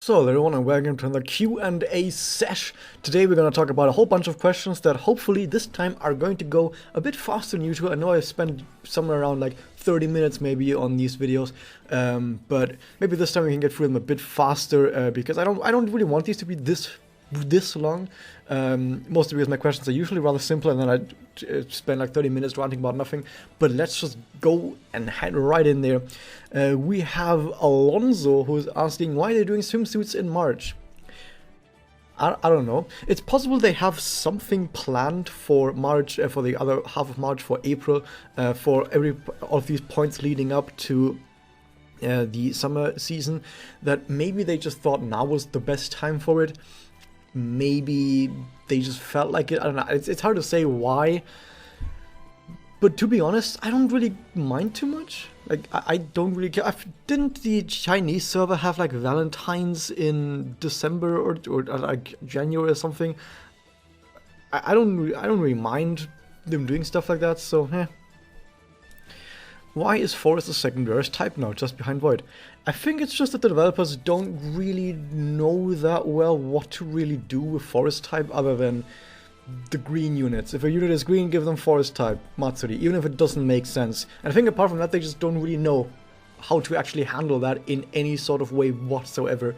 So hello everyone and welcome to another Q&A sesh. Today we're going to talk about a whole bunch of questions that hopefully this time are going to go a bit faster than usual. I know I spent somewhere around like 30 minutes maybe on these videos, but maybe this time we can get through them a bit faster because I don't really want these to be this long. Mostly because my questions are usually rather simple and then I spend like 30 minutes ranting about nothing. But let's just go and head right in there. We have Alonso who's asking why they're doing swimsuits in March. I don't know. It's possible they have something planned for March, for the other half of March, for April, for all of these points leading up to the summer season, that maybe they just thought now was the best time for it. Maybe they just felt like it. I don't know. It's hard to say why. But to be honest, I don't really mind too much. Like, I don't really care. Didn't the Chinese server have like Valentine's in December or like January or something? I don't really mind them doing stuff like that. So, Why is Forest the second rarest type now, just behind Void? I think it's just that the developers don't really know that well what to really do with Forest type other than the green units. If a unit is green, give them Forest type, Matsuri, even if it doesn't make sense. And I think apart from that, they just don't really know how to actually handle that in any sort of way whatsoever.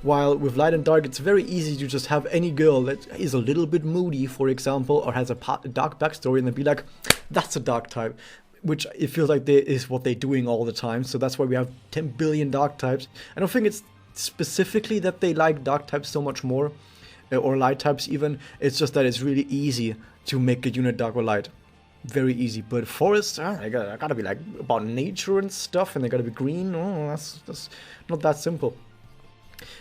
While with Light and Dark, it's very easy to just have any girl that is a little bit moody, for example, or has a dark backstory, and then be like, that's a dark type. Which it feels like is what they're doing all the time, so that's why we have 10 billion dark types. I don't think it's specifically that they like dark types so much more, or light types even, it's just that it's really easy to make a unit dark or light. Very easy, but forests, they gotta be like about nature and stuff, and they gotta be green. Oh, that's not that simple.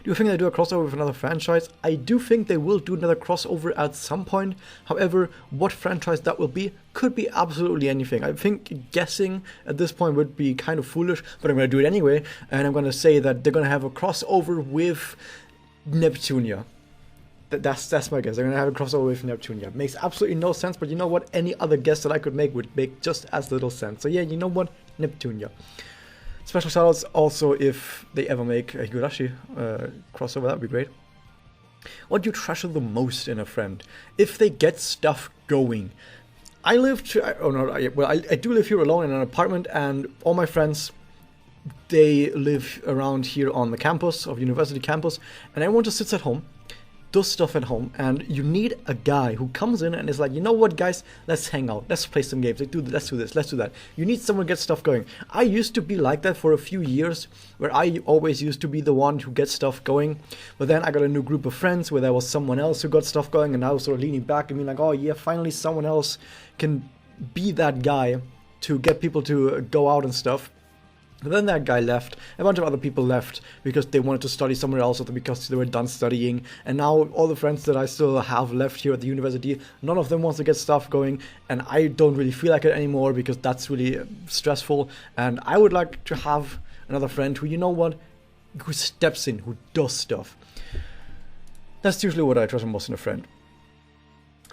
Do you think they do a crossover with another franchise? I do think they will do another crossover at some point. However, what franchise that will be could be absolutely anything. I think guessing at this point would be kind of foolish, but I'm going to do it anyway. And I'm going to say that they're going to have a crossover with Neptunia. That's my guess. They're going to have a crossover with Neptunia. Makes absolutely no sense, but you know what? Any other guess that I could make would make just as little sense. So yeah, you know what? Neptunia. Special shoutouts also if they ever make a Higurashi crossover, that would be great. What do you treasure the most in a friend? If they get stuff going. I do live here alone in an apartment, and all my friends, they live around here on the campus, of university campus, and everyone just sits at home, does stuff at home, and you need a guy who comes in and is like, you know what guys, let's hang out, let's play some games, let's do this, let's do that. You need someone to get stuff going. I used to be like that for a few years, where I always used to be the one who gets stuff going, but then I got a new group of friends where there was someone else who got stuff going, and I was sort of leaning back and being like, oh yeah, finally someone else can be that guy to get people to go out and stuff. And then that guy left, a bunch of other people left because they wanted to study somewhere else or because they were done studying. And now all the friends that I still have left here at the university, none of them wants to get stuff going. And I don't really feel like it anymore because that's really stressful. And I would like to have another friend who, you know what, who steps in, who does stuff. That's usually what I treasure most in a friend.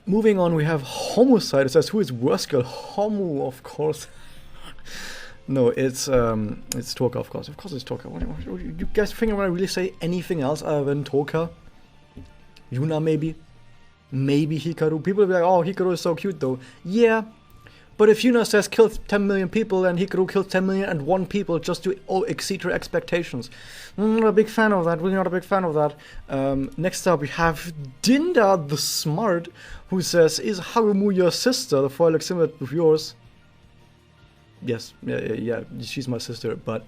Moving on, we have Homicide. It says, who is worse girl? Homo, of course. No, it's Toka, of course. Of course it's Toka. What, you guys think I'm gonna really say anything else other than Toka? Yuna, maybe? Maybe Hikaru? People will be like, oh, Hikaru is so cute, though. Yeah, but if Yuna says kill 10 million people and Hikaru kills 10 million and 1 people just to exceed her expectations. I'm not a big fan of that. Really not a big fan of that. Next up, we have Dinda the Smart, who says, is Harumu your sister? The foil looks similar with yours. Yes, yeah, she's my sister, but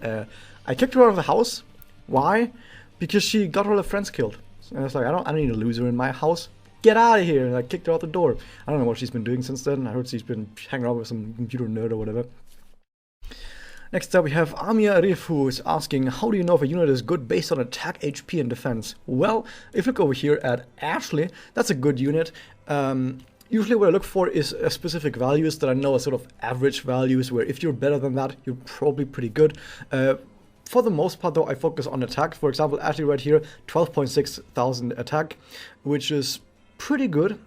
I kicked her out of the house. Why? Because she got all her friends killed. And I was like, I don't need a loser in my house. Get out of here! And I kicked her out the door. I don't know what she's been doing since then. I heard she's been hanging out with some computer nerd or whatever. Next up we have Amia Rif, who is asking, how do you know if a unit is good based on attack, HP, and defense? Well, if you look over here at Ashley, that's a good unit. Usually what I look for is specific values that I know are sort of average values, where if you're better than that, you're probably pretty good. For the most part, though, I focus on attack. For example, Ashley right here, 12.6 thousand attack, which is pretty good.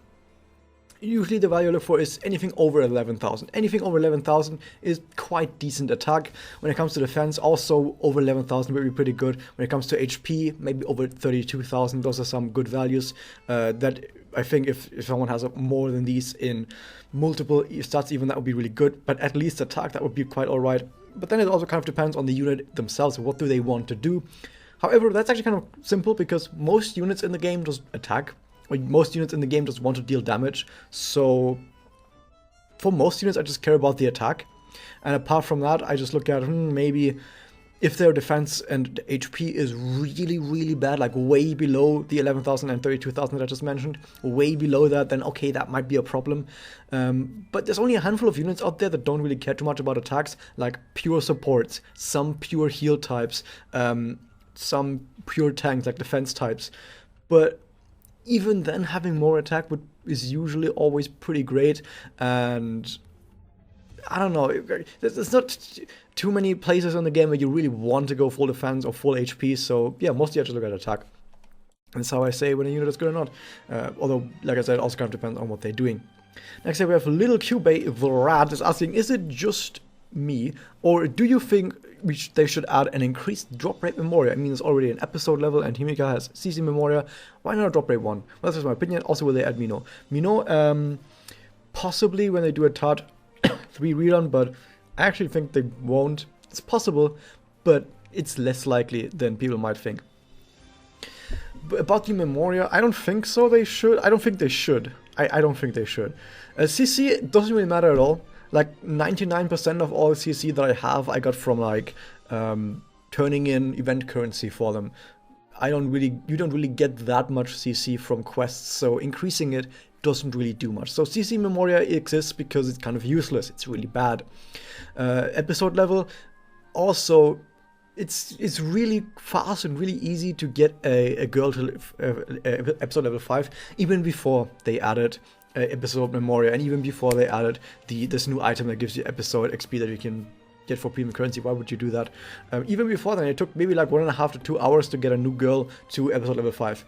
usually the value I look for is anything over 11,000. Anything over 11,000 is quite decent attack. When it comes to defense, also over 11,000 would be pretty good. When it comes to HP, maybe over 32,000. Those are some good values that I think if someone has more than these in multiple stats, even that would be really good. But at least attack, that would be quite alright. But then it also kind of depends on the unit themselves. What do they want to do? However, that's actually kind of simple because most units in the game just attack. Most units in the game just want to deal damage, so for most units I just care about the attack, and apart from that I just look at maybe if their defense and HP is really bad, like way below the 11,000 and 32,000 that I just mentioned, way below that, then okay, that might be a problem. But there's only a handful of units out there that don't really care too much about attacks, like pure supports, some pure heal types, some pure tanks like defense types, but even then, having more attack is usually always pretty great, and I don't know, there's not too many places in the game where you really want to go full defense or full HP, so yeah, mostly I just look at attack. That's how I say when a unit is good or not, although, like I said, it also kind of depends on what they're doing. Next up we have Little Cube the Rat is asking, is it just me, or do you think they should add an increased drop rate Memoria? I mean, it's already an episode level and Himika has CC Memoria. Why not a drop rate 1? Well, that's just my opinion. Also, will they add Mino? Mino, possibly when they do a TOT 3 rerun, but I actually think they won't. It's possible, but it's less likely than people might think. But about the Memoria, I don't think so. They should. I don't think they should. I don't think they should. CC doesn't really matter at all. Like 99% of all CC that I have, I got from like turning in event currency for them. You don't really get that much CC from quests, so increasing it doesn't really do much. So CC Memoria exists because it's kind of useless. It's really bad. Episode level, also, it's really fast and really easy to get a girl to episode level 5, even before they added episode Memoria, and even before they added this new item that gives you episode XP that you can get for premium currency. Why would you do that? Even before then, it took maybe like 1.5 to 2 hours to get a new girl to episode level 5.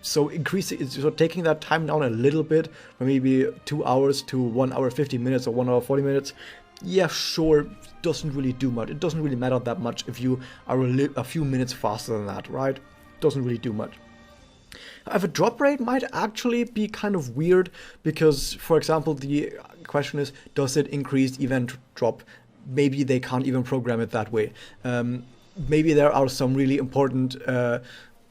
So taking that time down a little bit, from maybe 2 hours to 1 hour 50 minutes or 1 hour 40 minutes, yeah, sure, doesn't really do much. It doesn't really matter that much if you are a few minutes faster than that, right? Doesn't really do much. However, drop rate might actually be kind of weird because, for example, the question is, does it increase event drop? Maybe they can't even program it that way. Maybe there are some really important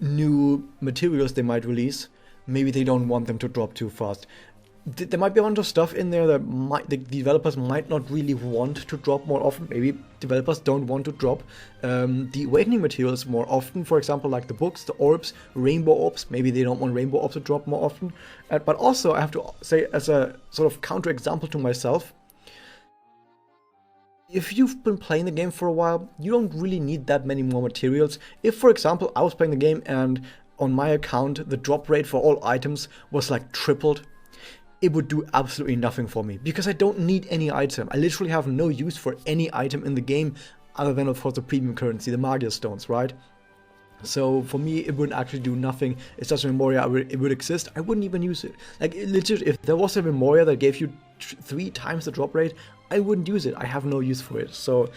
new materials they might release. Maybe they don't want them to drop too fast. There might be a bunch of stuff in there that the developers might not really want to drop more often. Maybe developers don't want to drop the awakening materials more often. For example, like the books, the orbs, rainbow orbs. Maybe they don't want rainbow orbs to drop more often. But also, I have to say, as a sort of counterexample to myself, if you've been playing the game for a while, you don't really need that many more materials. If, for example, I was playing the game and on my account, the drop rate for all items was like tripled, it would do absolutely nothing for me because I don't need any item. I literally have no use for any item in the game other than, of course, the premium currency, the Magia Stones, right? So for me, it wouldn't actually do nothing. It's just a Memoria. It would exist. I wouldn't even use it. Like, legit, if there was a Memoria that gave you 3 times the drop rate, I wouldn't use it. I have no use for it. So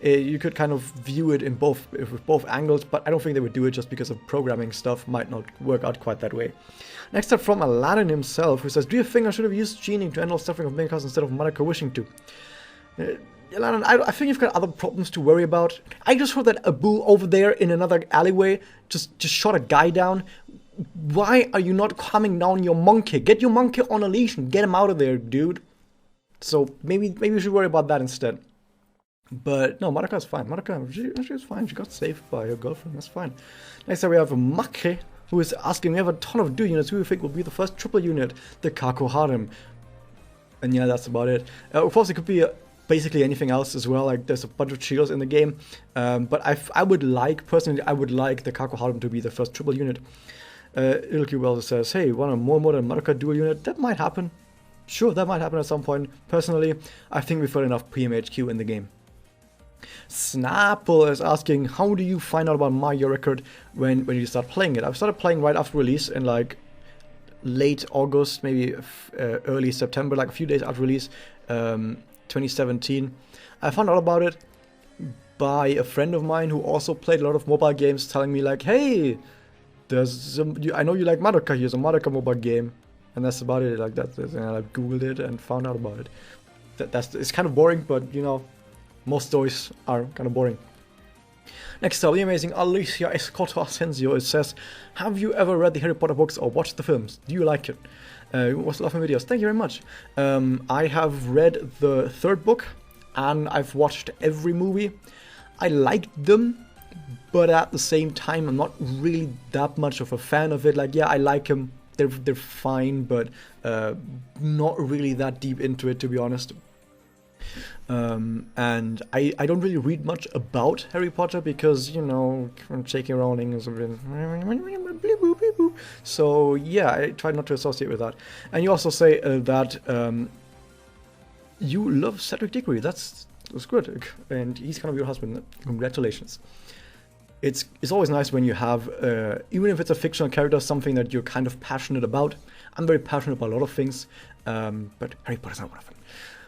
you could kind of view it with both angles, but I don't think they would do it just because of programming stuff might not work out quite that way. Next up from Aladdin himself, who says, do you think I should have used Genie to end all suffering of Minecraft instead of Monaco wishing to? Aladdin, I think you've got other problems to worry about. I just heard that Abu over there in another alleyway just shot a guy down. Why are you not calming down your monkey? Get your monkey on a leash and get him out of there, dude. So maybe you should worry about that instead. But no, Monaco is fine. Monaco, she's fine. She got saved by her girlfriend. That's fine. Next up we have Makre, who is asking, we have a ton of dual units. Who do you think will be the first triple unit? The Kako Harem. And yeah, that's about it. Of course, it could be basically anything else as well. Like, there's a bunch of shields in the game. But I would like, personally, I would like the Kako Harem to be the first triple unit. Little Cube also says, hey, want a more modern Monaco dual unit? That might happen. Sure, that might happen at some point. Personally, I think we've got enough PMHQ in the game. Snapple is asking, how do you find out about Mario Record when you start playing it? I've started playing right after release in like late August, maybe early September, like a few days after release, 2017. I found out about it by a friend of mine who also played a lot of mobile games, telling me like, hey, I know you like Madoka, here's a Madoka mobile game. And that's about it, like that. And I googled it and found out about it. It's kind of boring, but you know, most stories are kind of boring. Next up, the amazing Alicia Escoto Asensio. It says, have you ever read the Harry Potter books or watched the films? Do you like it? Was loving videos. Thank you very much. I have read the third book and I've watched every movie. I liked them, but at the same time, I'm not really that much of a fan of it. Like, yeah, I like them. They're fine, but not really that deep into it, to be honest. And I don't really read much about Harry Potter because, you know, J.K. Rowling is a bit... So, yeah, I try not to associate with that. And you also say that you love Cedric Diggory. That's good. And he's kind of your husband. Congratulations. It's always nice when you have, even if it's a fictional character, something that you're kind of passionate about. I'm very passionate about a lot of things, but Harry Potter's not one of them.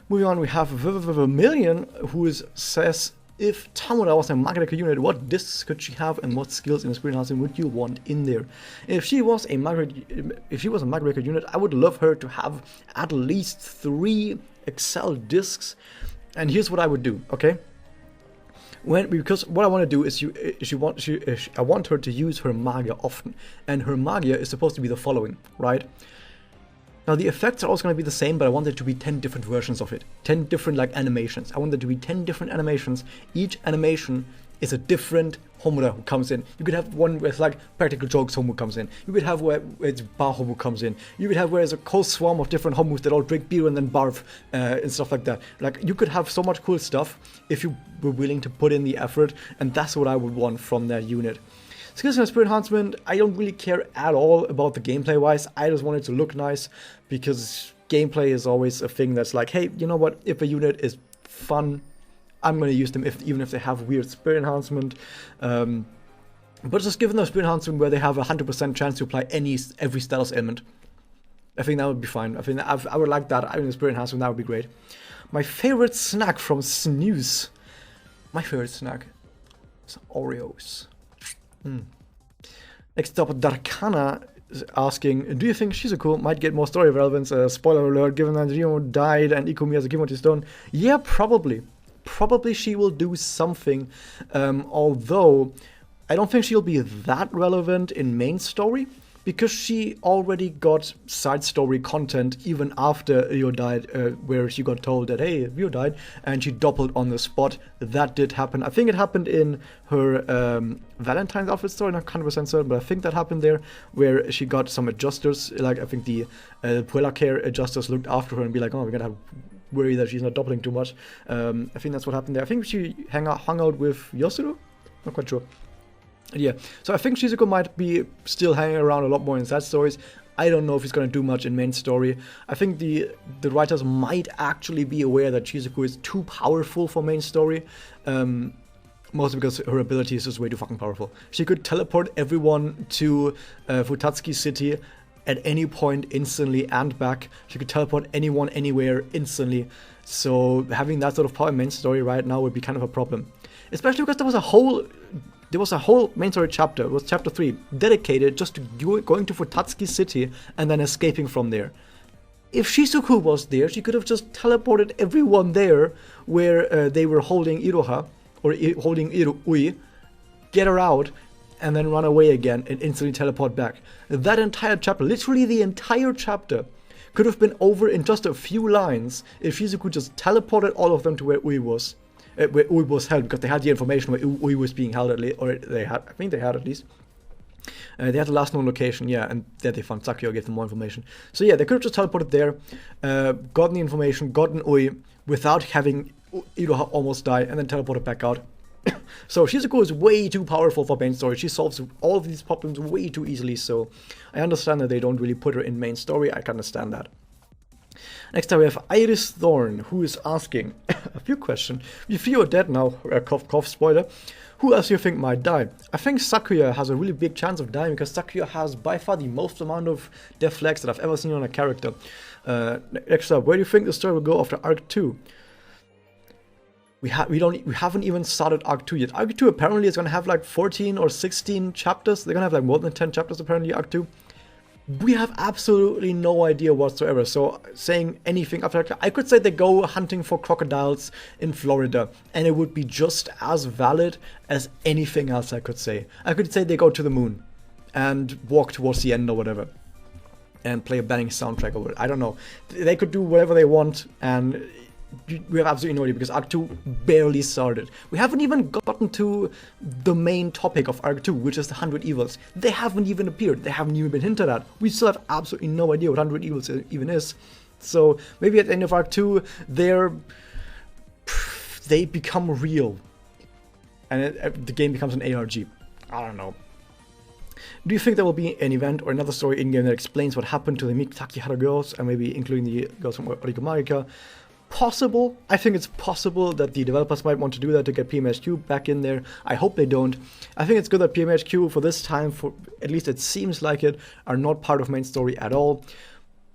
Moving on, we have Vermilion, who says, if Tamura was a Magnetic unit, what discs could she have and what skills in the Spirit Housing would you want in there? If she was a Magnetic unit, I would love her to have at least 3 Excel discs. And here's what I would do, okay? Because what I want to do is I want her to use her Magia often, and her Magia is supposed to be the following, right? Now the effects are also going to be the same, but I want there to be 10 different versions of it, 10 different like animations. I want there to be 10 different animations. Each animation is a different Homura who comes in. You could have one where it's like Practical Jokes Homu comes in. You could have where it's Bar Homu comes in. You could have where it's a whole swarm of different Homus that all drink beer and then barf and stuff like that. Like, you could have so much cool stuff if you were willing to put in the effort, and that's what I would want from that unit. Skills and Spirit Enhancement, I don't really care at all about the gameplay wise. I just want it to look nice, because gameplay is always a thing that's like, hey, you know what, if a unit is fun, I'm going to use them even if they have weird Spirit Enhancement. But just give them a Spirit Enhancement where they have a 100% chance to apply every status element. I think that would be fine. I think I would like that. I mean, the Spirit Enhancement, that would be great. My favorite snack from Snooze. My favorite snack is Oreos. Next up, Darkana is asking, do you think Shizuku might get more story relevance? Spoiler alert, given that Ryo died and Ikumi has a Kimoti Stone. Yeah, probably. Probably she will do something, although I don't think she'll be that relevant in main story, because she already got side story content even after Ryo died, where she got told that, hey, Ryo died, and she doppeled on the spot. That did happen. I think it happened in her Valentine's outfit story, not 100% certain, but I think that happened there, where she got some adjusters, like I think the Puella Care adjusters looked after her and be like, oh, we're gonna have worry that she's not doppling too much. I think that's what happened there. I think she hung out with Yosuru? Not quite sure. Yeah, so I think Shizuku might be still hanging around a lot more in side stories. I don't know if he's going to do much in main story. I think the writers might actually be aware that Shizuku is too powerful for main story. Mostly because her ability is just way too fucking powerful. She could teleport everyone to Futatsuki City at any point instantly and back. She could teleport anyone anywhere instantly. So having that sort of power in main story right now would be kind of a problem. Especially because there was a whole main story chapter, it was chapter 3, dedicated just to going to Futatsuki City and then escaping from there. If Shizuku was there, she could have just teleported everyone there where they were holding Iroha, or holding Ui, get her out, and then run away again and instantly teleport back. That entire chapter, literally the entire chapter, could have been over in just a few lines if Shizuku just teleported all of them to where Ui was. Where Ui was held, because they had the information where Ui was being held, or they had, I think they had at least. They had the last known location, yeah, and there they found Sakyo, gave them more information. So yeah, they could have just teleported there, gotten the information, gotten Ui, without having Iroha almost die, and then teleported back out. So Shizuku is way too powerful for main story. She solves all of these problems way too easily, so I understand that they don't really put her in main story. I can understand that. Next up we have Iris Thorn, who is asking a few questions. If you are dead now, cough cough spoiler, who else do you think might die? I think Sakuya has a really big chance of dying because Sakuya has by far the most amount of death flags that I've ever seen on a character. Next up, where do you think the story will go after Arc 2? We haven't even started Arc 2 yet. Arc 2 apparently is gonna have like 14 or 16 chapters. They're gonna have like more than 10 chapters apparently, Arc 2. We have absolutely no idea whatsoever, so saying anything after that, I could say they go hunting for crocodiles in Florida, and it would be just as valid as anything else I could say. I could say they go to the moon and walk towards the end or whatever, and play a banging soundtrack over it. I don't know. They could do whatever they want, and we have absolutely no idea because Arc 2 barely started. We haven't even gotten to the main topic of Arc 2, which is the 100 Evils. They haven't even appeared. They haven't even been hinted at. We still have absolutely no idea what 100 Evils even is. So maybe at the end of Arc 2, they become real. And the game becomes an ARG. I don't know. Do you think there will be an event or another story in-game that explains what happened to the Mikakihara girls, and maybe including the girls from Origamarika? Possible. I think it's possible that the developers might want to do that to get PMHQ back in there. I hope they don't. I think it's good that PMHQ for this time, for at least it seems like it, are not part of main story at all.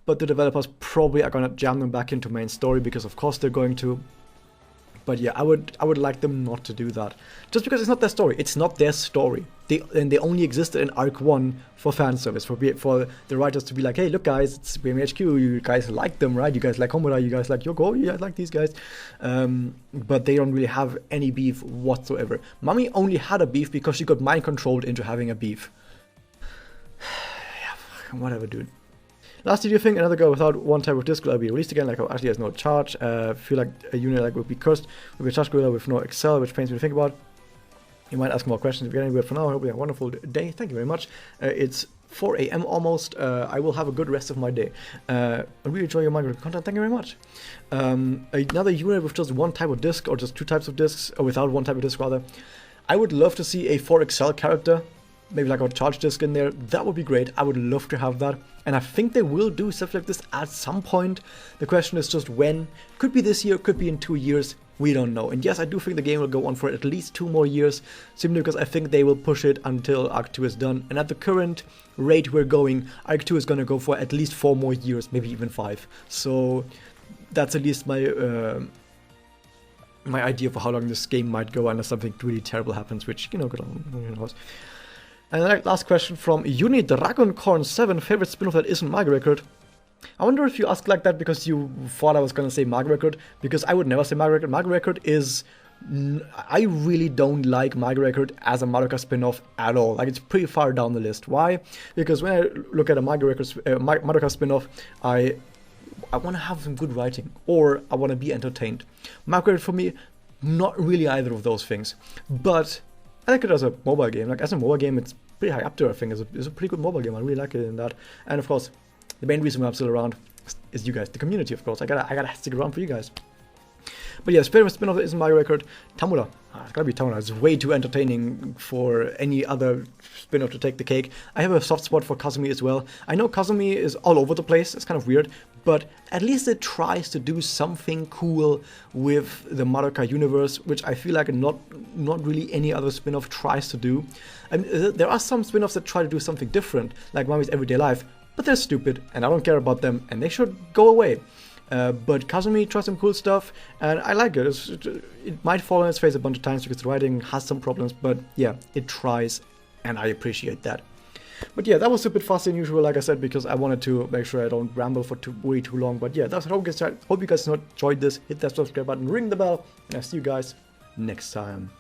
But the developers probably are going to jam them back into main story because of course they're going to. But yeah, I would like them not to do that. Just because it's not their story. It's not their story. They only existed in Arc 1 for fan service, for the writers to be like, hey, look guys, it's BMHQ, you guys like them, right? You guys like Homicide, you guys like Yoko, you guys like these guys. But they don't really have any beef whatsoever. Mami only had a beef because she got mind controlled into having a beef. Yeah, whatever, dude. Lastly, do you think another girl without one type of disc will be released again? Like, actually has no charge. Feel like a unit like would be cursed. Will be a charge gorilla with no Excel, which pains me to think about. You might ask more questions again, but for now, I hope you have a wonderful day. Thank you very much. It's 4 a.m. almost. I will have a good rest of my day. I really enjoy your Minecraft content. Thank you very much. Another unit with just one type of disc, or just two types of discs, or without one type of disc rather. I would love to see a 4XL character. Maybe like a charge disc in there. That would be great. I would love to have that. And I think they will do stuff like this at some point. The question is just when. Could be this year, could be in 2 years. We don't know. And yes, I do think the game will go on for at least 2 more years. Simply because I think they will push it until Arc 2 is done. And at the current rate we're going, Arc 2 is going to go for at least 4 more years. Maybe even 5. So that's at least my my idea for how long this game might go unless something really terrible happens. Which, you know, good on. And the last question from Uni Dragoncorn 7, favorite spin-off that isn't Mario Record. I wonder if you asked like that because you thought I was gonna say Mario Record, because I would never say Mario Record. Mario Record is... I really don't like Mario Record as a Mario Kart spin-off at all. Like, it's pretty far down the list. Why? Because when I look at a Mario Kart spin-off, I want to have some good writing, or I want to be entertained. Mario Record for me, not really either of those things. But I like it as a mobile game. Like, as a mobile game, it's pretty high up there, I think. It's a pretty good mobile game. I really like it in that. And of course, the main reason why I'm still around is you guys, the community, of course. I gotta stick around for you guys. But yeah, favorite spin-off is Mario Record. Tamura. It's gotta be Tamura. It's way too entertaining for any other spin-off to take the cake. I have a soft spot for Kazumi as well. I know Kazumi is all over the place. It's kind of weird. But at least it tries to do something cool with the Mario Kart universe, which I feel like not really any other spin-off tries to do. And there are some spin-offs that try to do something different, like Mami's Everyday Life, but they're stupid, and I don't care about them, and they should go away. But Kazumi tries some cool stuff, and I like it. It might fall on its face a bunch of times because the writing has some problems, but yeah, it tries, and I appreciate that. But yeah, that was a bit faster than usual, like I said, because I wanted to make sure I don't ramble for way too long. But yeah, that's what I hope you guys enjoyed this. Hit that subscribe button, ring the bell, and I'll see you guys next time.